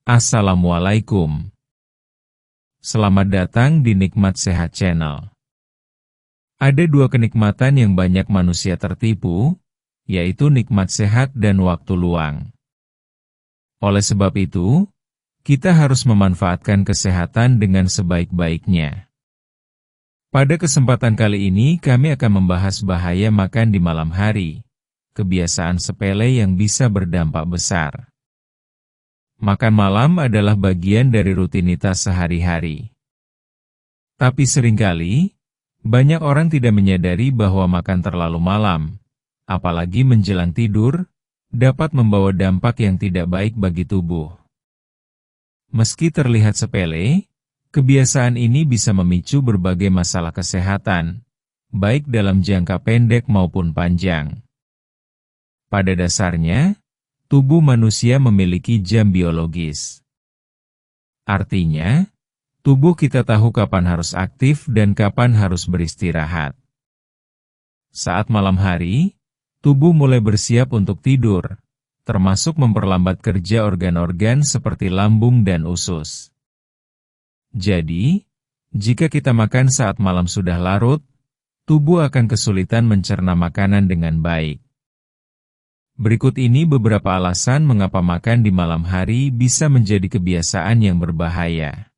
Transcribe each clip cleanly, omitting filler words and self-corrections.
Assalamualaikum. Selamat datang di Nikmat Sehat Channel. Ada dua kenikmatan yang banyak manusia tertipu, yaitu nikmat sehat dan waktu luang. Oleh sebab itu, kita harus memanfaatkan kesehatan dengan sebaik-baiknya. Pada kesempatan kali ini kami akan membahas bahaya makan di malam hari, kebiasaan sepele yang bisa berdampak besar. Makan malam adalah bagian dari rutinitas sehari-hari. Tapi seringkali, banyak orang tidak menyadari bahwa makan terlalu malam, apalagi menjelang tidur, dapat membawa dampak yang tidak baik bagi tubuh. Meski terlihat sepele, kebiasaan ini bisa memicu berbagai masalah kesehatan, baik dalam jangka pendek maupun panjang. Pada dasarnya, tubuh manusia memiliki jam biologis. Artinya, tubuh kita tahu kapan harus aktif dan kapan harus beristirahat. Saat malam hari, tubuh mulai bersiap untuk tidur, termasuk memperlambat kerja organ-organ seperti lambung dan usus. Jadi, jika kita makan saat malam sudah larut, tubuh akan kesulitan mencerna makanan dengan baik. Berikut ini beberapa alasan mengapa makan di malam hari bisa menjadi kebiasaan yang berbahaya.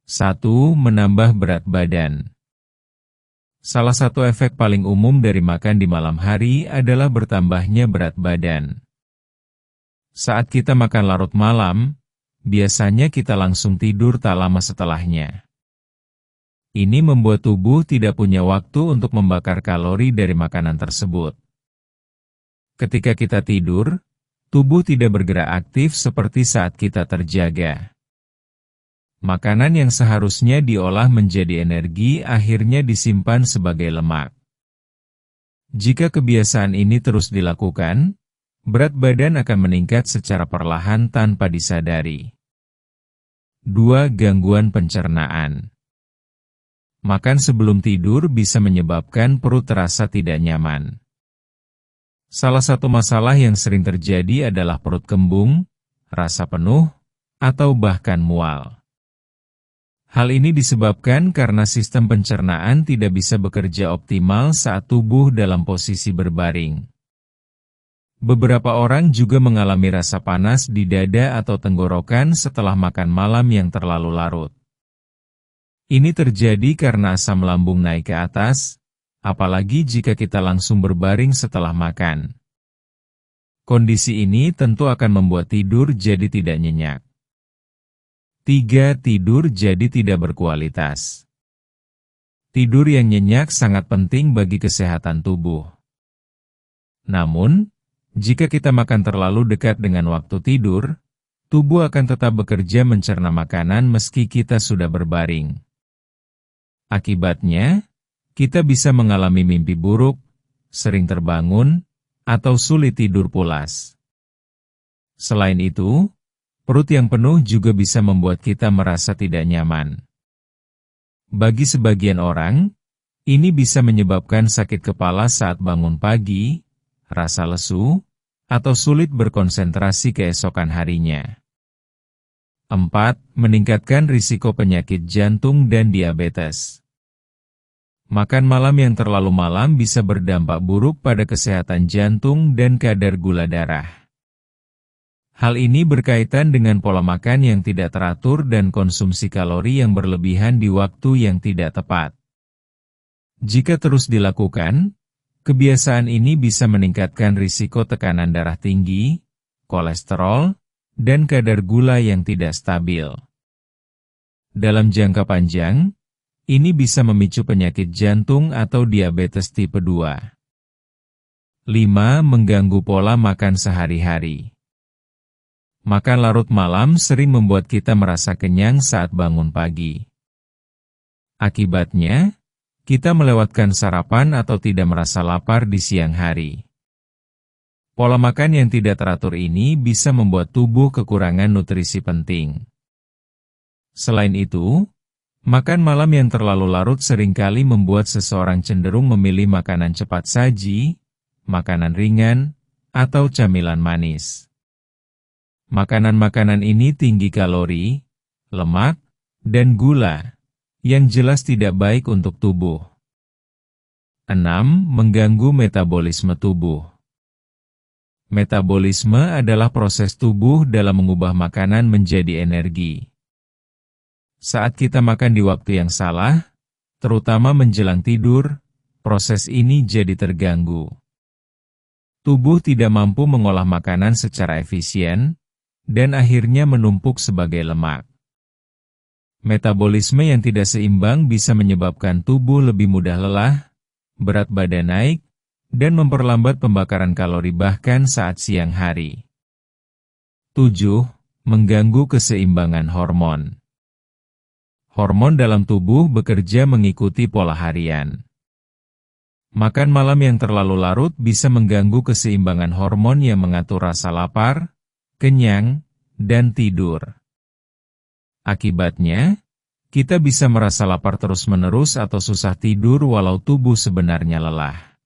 1. Menambah berat badan. Salah satu efek paling umum dari makan di malam hari adalah bertambahnya berat badan. Saat kita makan larut malam, biasanya kita langsung tidur tak lama setelahnya. Ini membuat tubuh tidak punya waktu untuk membakar kalori dari makanan tersebut. Ketika kita tidur, tubuh tidak bergerak aktif seperti saat kita terjaga. Makanan yang seharusnya diolah menjadi energi akhirnya disimpan sebagai lemak. Jika kebiasaan ini terus dilakukan, berat badan akan meningkat secara perlahan tanpa disadari. 2. Gangguan pencernaan. Makan sebelum tidur bisa menyebabkan perut terasa tidak nyaman. Salah satu masalah yang sering terjadi adalah perut kembung, rasa penuh, atau bahkan mual. Hal ini disebabkan karena sistem pencernaan tidak bisa bekerja optimal saat tubuh dalam posisi berbaring. Beberapa orang juga mengalami rasa panas di dada atau tenggorokan setelah makan malam yang terlalu larut. Ini terjadi karena asam lambung naik ke atas, apalagi jika kita langsung berbaring setelah makan. Kondisi ini tentu akan membuat tidur jadi tidak nyenyak. 3. Tidur jadi tidak berkualitas. Tidur yang nyenyak sangat penting bagi kesehatan tubuh. Namun, jika kita makan terlalu dekat dengan waktu tidur, tubuh akan tetap bekerja mencerna makanan meski kita sudah berbaring. Akibatnya, kita bisa mengalami mimpi buruk, sering terbangun, atau sulit tidur pulas. Selain itu, perut yang penuh juga bisa membuat kita merasa tidak nyaman. Bagi sebagian orang, ini bisa menyebabkan sakit kepala saat bangun pagi, rasa lesu, atau sulit berkonsentrasi keesokan harinya. 4. Meningkatkan risiko penyakit jantung dan diabetes. Makan malam yang terlalu malam bisa berdampak buruk pada kesehatan jantung dan kadar gula darah. Hal ini berkaitan dengan pola makan yang tidak teratur dan konsumsi kalori yang berlebihan di waktu yang tidak tepat. Jika terus dilakukan, kebiasaan ini bisa meningkatkan risiko tekanan darah tinggi, kolesterol, dan kadar gula yang tidak stabil. Dalam jangka panjang, ini bisa memicu penyakit jantung atau diabetes tipe 2. 5. Mengganggu pola makan sehari-hari. Makan larut malam sering membuat kita merasa kenyang saat bangun pagi. Akibatnya, kita melewatkan sarapan atau tidak merasa lapar di siang hari. Pola makan yang tidak teratur ini bisa membuat tubuh kekurangan nutrisi penting. Selain itu, makan malam yang terlalu larut seringkali membuat seseorang cenderung memilih makanan cepat saji, makanan ringan, atau camilan manis. Makanan-makanan ini tinggi kalori, lemak, dan gula, yang jelas tidak baik untuk tubuh. 6. Mengganggu metabolisme tubuh. Metabolisme adalah proses tubuh dalam mengubah makanan menjadi energi. Saat kita makan di waktu yang salah, terutama menjelang tidur, proses ini jadi terganggu. Tubuh tidak mampu mengolah makanan secara efisien, dan akhirnya menumpuk sebagai lemak. Metabolisme yang tidak seimbang bisa menyebabkan tubuh lebih mudah lelah, berat badan naik, dan memperlambat pembakaran kalori bahkan saat siang hari. 7. Mengganggu keseimbangan hormon. Hormon dalam tubuh bekerja mengikuti pola harian. Makan malam yang terlalu larut bisa mengganggu keseimbangan hormon yang mengatur rasa lapar, kenyang, dan tidur. Akibatnya, kita bisa merasa lapar terus-menerus atau susah tidur walau tubuh sebenarnya lelah.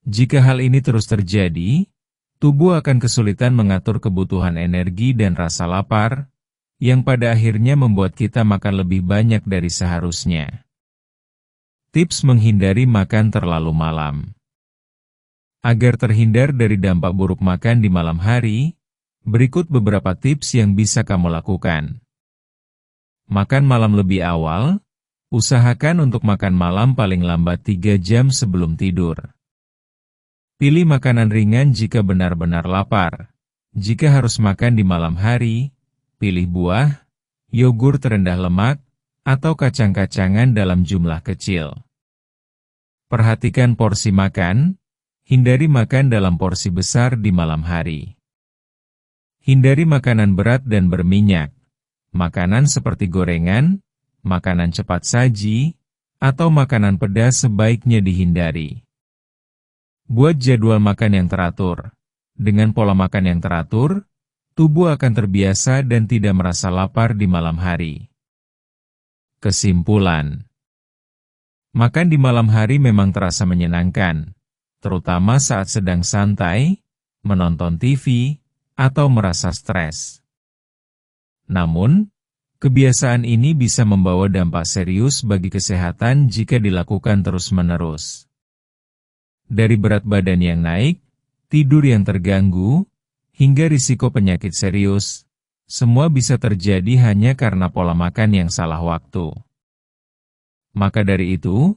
Jika hal ini terus terjadi, tubuh akan kesulitan mengatur kebutuhan energi dan rasa lapar, yang pada akhirnya membuat kita makan lebih banyak dari seharusnya. Tips menghindari makan terlalu malam. Agar terhindar dari dampak buruk makan di malam hari, berikut beberapa tips yang bisa kamu lakukan. Makan malam lebih awal. Usahakan untuk makan malam paling lambat 3 jam sebelum tidur. Pilih makanan ringan jika benar-benar lapar. Jika harus makan di malam hari, pilih buah, yogurt rendah lemak, atau kacang-kacangan dalam jumlah kecil. Perhatikan porsi makan. Hindari makan dalam porsi besar di malam hari. Hindari makanan berat dan berminyak. Makanan seperti gorengan, makanan cepat saji, atau makanan pedas sebaiknya dihindari. Buat jadwal makan yang teratur. Dengan pola makan yang teratur, tubuh akan terbiasa dan tidak merasa lapar di malam hari. Kesimpulan: makan di malam hari memang terasa menyenangkan, terutama saat sedang santai, menonton TV, atau merasa stres. Namun, kebiasaan ini bisa membawa dampak serius bagi kesehatan jika dilakukan terus-menerus. Dari berat badan yang naik, tidur yang terganggu, hingga risiko penyakit serius, semua bisa terjadi hanya karena pola makan yang salah waktu. Maka dari itu,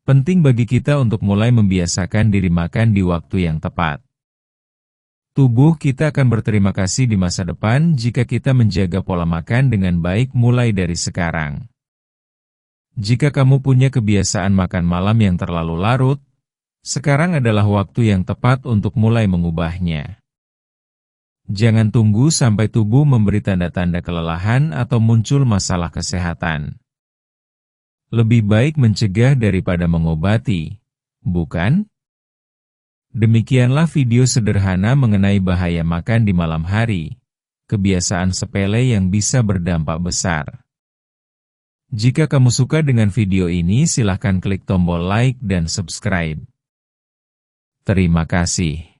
penting bagi kita untuk mulai membiasakan diri makan di waktu yang tepat. Tubuh kita akan berterima kasih di masa depan jika kita menjaga pola makan dengan baik mulai dari sekarang. Jika kamu punya kebiasaan makan malam yang terlalu larut, sekarang adalah waktu yang tepat untuk mulai mengubahnya. Jangan tunggu sampai tubuh memberi tanda-tanda kelelahan atau muncul masalah kesehatan. Lebih baik mencegah daripada mengobati, bukan? Demikianlah video sederhana mengenai bahaya makan di malam hari, kebiasaan sepele yang bisa berdampak besar. Jika kamu suka dengan video ini, silahkan klik tombol like dan subscribe. Terima kasih.